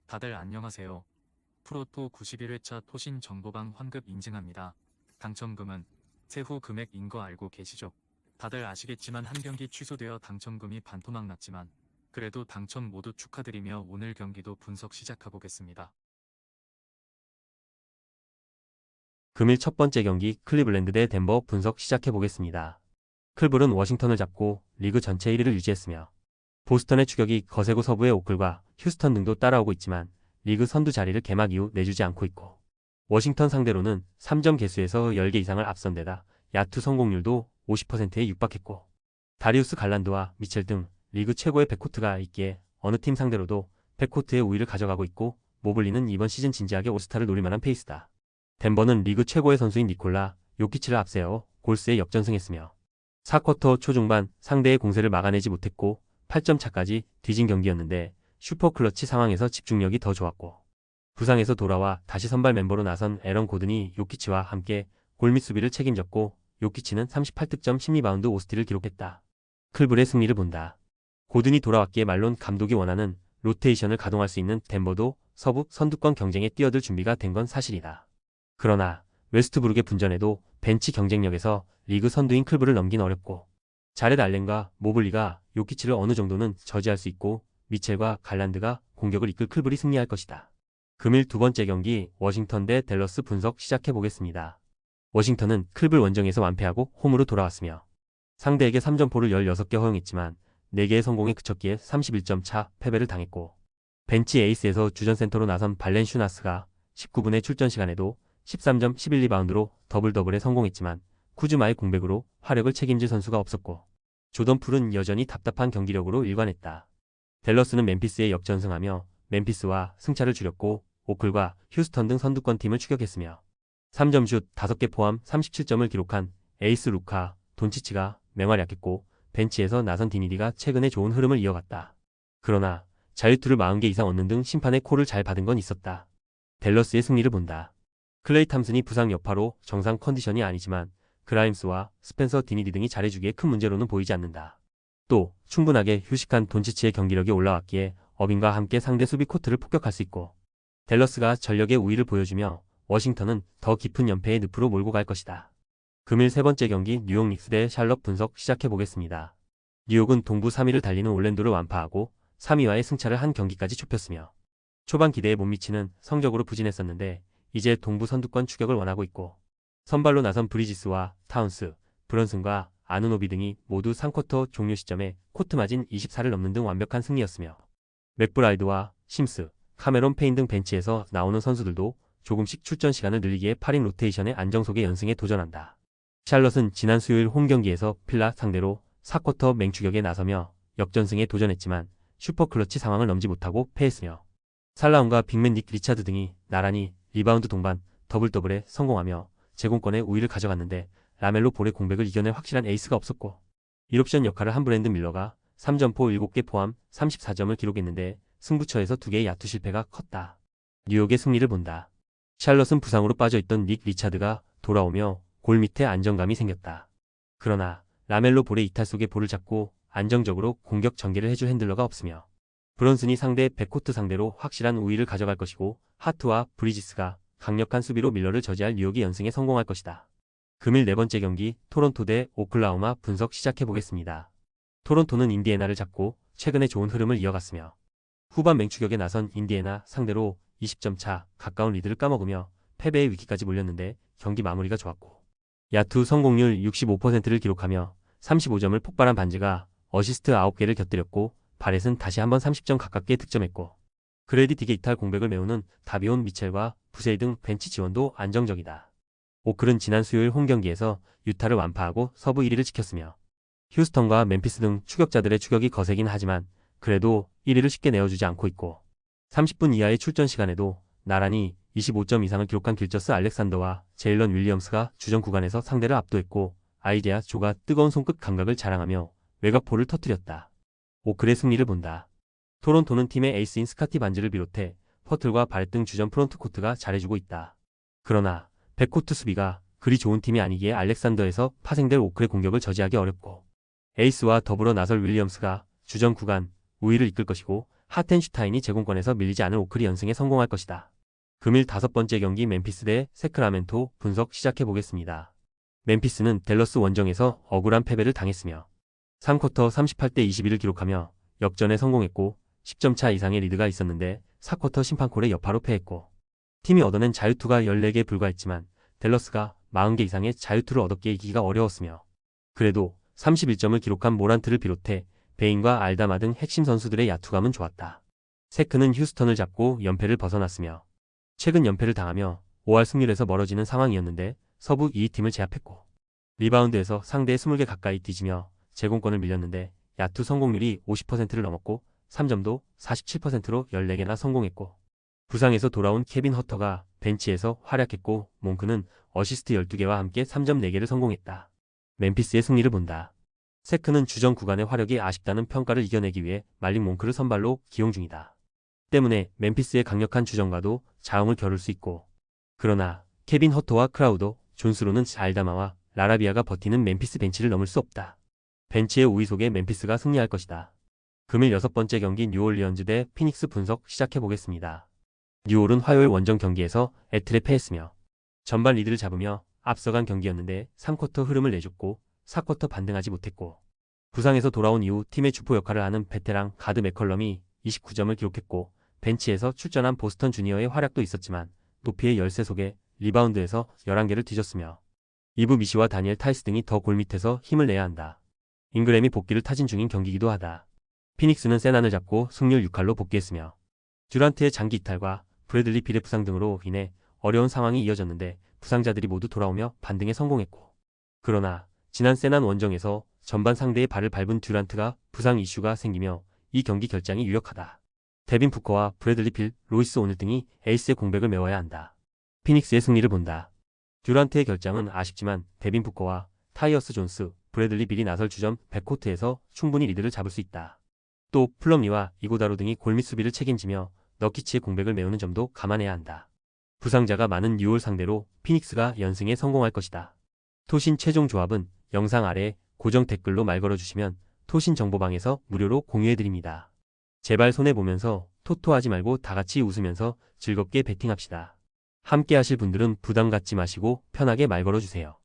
다들 안녕하세요. 프로토 91회차 토신 정보방 환급 인증합니다. 당첨금은 세후 금액인 거 알고 계시죠? 다들 아시겠지만 한 경기 취소되어 당첨금이 반토막 났지만 그래도 당첨 모두 축하드리며 오늘 경기도 분석 시작해보겠습니다. 금일 첫 번째 경기 클리블랜드 대 덴버 분석 시작해보겠습니다. 클블은 워싱턴을 잡고 리그 전체 1위를 유지했으며 보스턴의 추격이 거세고 서부의 오클과 휴스턴 등도 따라오고 있지만 리그 선두 자리를 개막 이후 내주지 않고 있고 워싱턴 상대로는 3점 개수에서 10개 이상을 앞선 데다 야투 성공률도 50%에 육박했고 다리우스 갈란드와 미첼 등 리그 최고의 백코트가 있기에 어느 팀 상대로도 백코트의 우위를 가져가고 있고 모블리는 이번 시즌 진지하게 올스타를 노릴만한 페이스다. 덴버는 리그 최고의 선수인 니콜라 요키치를 앞세워 골스에 역전승했으며 4쿼터 초중반 상대의 공세를 막아내지 못했고 8점 차까지 뒤진 경기였는데 슈퍼클러치 상황에서 집중력이 더 좋았고 부상에서 돌아와 다시 선발 멤버로 나선 에런 고든이 요키치와 함께 골 및 수비를 책임졌고 요키치는 38득점 10리바운드 5스틸을 기록했다. 클블의 승리를 본다. 고든이 돌아왔기에 말론 감독이 원하는 로테이션을 가동할 수 있는 덴버도 서부 선두권 경쟁에 뛰어들 준비가 된 건 사실이다. 그러나 웨스트브룩의 분전에도 벤치 경쟁력에서 리그 선두인 클블을 넘긴 어렵고 자렛 알렌과 모블리가 요키치를 어느 정도는 저지할 수 있고 미첼과 갈란드가 공격을 이끌 클블이 승리할 것이다. 금일 두 번째 경기 워싱턴 대 댈러스 분석 시작해보겠습니다. 워싱턴은 클블 원정에서 완패하고 홈으로 돌아왔으며 상대에게 3점포를 16개 허용했지만 4개의 성공에 그쳤기에 31점 차 패배를 당했고 벤치 에이스에서 주전센터로 나선 발렌슈나스가 19분의 출전 시간에도 13점 11리바운드로 더블더블에 성공했지만 쿠즈마의 공백으로 화력을 책임질 선수가 없었고 조던 풀은 여전히 답답한 경기력으로 일관했다. 댈러스는 멤피스에 역전승하며 멤피스와 승차를 줄였고 오클과 휴스턴 등 선두권 팀을 추격했으며 3점 슛 5개 포함 37점을 기록한 에이스 루카 돈치치가 맹활약했고 벤치에서 나선 디니디가 최근에 좋은 흐름을 이어갔다. 그러나 자유투를 40개 이상 얻는 등 심판의 콜을 잘 받은 건 있었다. 댈러스의 승리를 본다. 클레이 탐슨이 부상 여파로 정상 컨디션이 아니지만 그라임스와 스펜서 디니디 등이 잘해주기에 큰 문제로는 보이지 않는다. 또 충분하게 휴식한 돈치치의 경기력이 올라왔기에 어빙과 함께 상대 수비 코트를 폭격할 수 있고 댈러스가 전력의 우위를 보여주며 워싱턴은 더 깊은 연패의 늪으로 몰고 갈 것이다. 금일 세 번째 경기 뉴욕 닉스 대 샬럿 분석 시작해보겠습니다. 뉴욕은 동부 3위를 달리는 올랜도를 완파하고 3위와의 승차를 한 경기까지 좁혔으며 초반 기대에 못 미치는 성적으로 부진했었는데 이제 동부 선두권 추격을 원하고 있고 선발로 나선 브리지스와 타운스, 브런슨과 아누노비 등이 모두 3쿼터 종료 시점에 코트 마진 24를 넘는 등 완벽한 승리였으며 맥브라이드와 심스, 카메론 페인 등 벤치에서 나오는 선수들도 조금씩 출전 시간을 늘리기에 8인 로테이션의 안정속의 연승에 도전한다. 샬럿은 지난 수요일 홈경기에서 필라 상대로 4쿼터 맹추격에 나서며 역전승에 도전했지만 슈퍼클러치 상황을 넘지 못하고 패했으며 살라움과 빅맨 닉 리차드 등이 나란히 리바운드 동반 더블더블에 성공하며 제공권의 우위를 가져갔는데 라멜로 볼의 공백을 이겨낼 확실한 에이스가 없었고 1옵션 역할을 한 브랜든 밀러가 3점포 7개 포함 34점을 기록했는데 승부처에서 2개의 야투 실패가 컸다. 뉴욕의 승리를 본다. 샬럿은 부상으로 빠져있던 닉 리차드가 돌아오며 골 밑에 안정감이 생겼다. 그러나 라멜로 볼의 이탈 속에 볼을 잡고 안정적으로 공격 전개를 해줄 핸들러가 없으며 브런슨이 상대 백코트 상대로 확실한 우위를 가져갈 것이고 하트와 브리지스가 강력한 수비로 밀러를 저지할 뉴욕의 연승에 성공할 것이다. 금일 네 번째 경기 토론토 대 오클라호마 분석 시작해보겠습니다. 토론토는 인디애나를 잡고 최근에 좋은 흐름을 이어갔으며 후반 맹추격에 나선 인디애나 상대로 20점 차 가까운 리드를 까먹으며 패배의 위기까지 몰렸는데 경기 마무리가 좋았고 야투 성공률 65%를 기록하며 35점을 폭발한 반지가 어시스트 9개를 곁들였고 바렛은 다시 한번 30점 가깝게 득점했고 그레디 딕의 이탈 공백을 메우는 다비온 미첼과 부세이 등 벤치 지원도 안정적이다. 오클은 지난 수요일 홈경기에서 유타를 완파하고 서부 1위를 지켰으며 휴스턴과 멤피스 등 추격자들의 추격이 거세긴 하지만 그래도 1위를 쉽게 내어주지 않고 있고 30분 이하의 출전 시간에도 나란히 25점 이상을 기록한 길저스 알렉산더와 제일런 윌리엄스가 주전 구간에서 상대를 압도했고 아이제아 조가 뜨거운 손끝 감각을 자랑하며 외곽포를 터뜨렸다. 오클의 승리를 본다. 토론토는 팀의 에이스인 스카티 반지를 비롯해 퍼틀과 바렛 등 주전 프론트코트가 잘해주고 있다. 그러나 백코트 수비가 그리 좋은 팀이 아니기에 알렉산더에서 파생될 오클의 공격을 저지하기 어렵고 에이스와 더불어 나설 윌리엄스가 주전 구간 우위를 이끌 것이고 하텐슈타인이 제공권에서 밀리지 않을 오클이 연승에 성공할 것이다. 금일 5번째 경기 멤피스 대 세크라멘토 분석 시작해보겠습니다. 멤피스는 댈러스 원정에서 억울한 패배를 당했으며 3쿼터 38대 21을 기록하며 역전에 성공했고 10점 차 이상의 리드가 있었는데 4쿼터 심판콜에 여파로 패했고 팀이 얻어낸 자유투가 14개에 불과했지만 댈러스가 40개 이상의 자유투를 얻었기에 이기기가 어려웠으며 그래도 31점을 기록한 모란트를 비롯해 베인과 알다마 등 핵심 선수들의 야투감은 좋았다. 세크는 휴스턴을 잡고 연패를 벗어났으며 최근 연패를 당하며 5할 승률에서 멀어지는 상황이었는데 서부 2위 팀을 제압했고 리바운드에서 상대의 20개 가까이 뒤지며 제공권을 밀렸는데 야투 성공률이 50%를 넘었고 3점도 47%로 14개나 성공했고 부상에서 돌아온 케빈 허터가 벤치에서 활약했고 몽크는 어시스트 12개와 함께 3점 4개를 성공했다. 멤피스의 승리를 본다. 세크는 주전 구간의 화력이 아쉽다는 평가를 이겨내기 위해 말릭 몽크를 선발로 기용 중이다. 때문에 멤피스의 강력한 주전과도 자웅을 겨룰 수 있고 그러나 케빈 허터와 크라우더, 존스로는 알다마와 라라비아가 버티는 멤피스 벤치를 넘을 수 없다. 벤치의 우위 속에 멤피스가 승리할 것이다. 금일 6번째 경기 뉴올리언즈 대 피닉스 분석 시작해보겠습니다. 뉴올은 화요일 원정 경기에서 애틀에 패했으며 전반 리드를 잡으며 앞서간 경기였는데 3쿼터 흐름을 내줬고 4쿼터 반등하지 못했고 부상에서 돌아온 이후 팀의 주포 역할을 하는 베테랑 가드 맥컬럼이 29점을 기록했고 벤치에서 출전한 보스턴 주니어의 활약도 있었지만 높이의 열세 속에 리바운드에서 11개를 뒤졌으며 이브 미시와 다니엘 타이스 등이 더 골밑에서 힘을 내야 한다. 잉그램이 복귀를 타진 중인 경기이기도 하다. 피닉스는 세난을 잡고 승률 6할로 복귀했으며 듀란트의 장기 이탈과 브래들리 빌의 부상 등으로 인해 어려운 상황이 이어졌는데 부상자들이 모두 돌아오며 반등에 성공했고 그러나 지난 세난 원정에서 전반 상대의 발을 밟은 듀란트가 부상 이슈가 생기며 이 경기 결장이 유력하다. 데빈 부커와 브래들리 빌, 로이스 오닐 등이 에이스의 공백을 메워야 한다. 피닉스의 승리를 본다. 듀란트의 결장은 아쉽지만 데빈 부커와 타이어스 존스, 브래들리 빌이 나설 주전 백코트에서 충분히 리드를 잡을 수 있다. 또 플럼리와 이고다로 등이 골밑 수비를 책임지며 너키치의 공백을 메우는 점도 감안해야 한다. 부상자가 많은 뉴올 상대로 피닉스가 연승에 성공할 것이다. 토신 최종 조합은 영상 아래 고정 댓글로 말 걸어주시면 토신 정보방에서 무료로 공유해드립니다. 제발 손해보면서 토토하지 말고 다같이 웃으면서 즐겁게 베팅합시다. 함께 하실 분들은 부담 갖지 마시고 편하게 말 걸어주세요.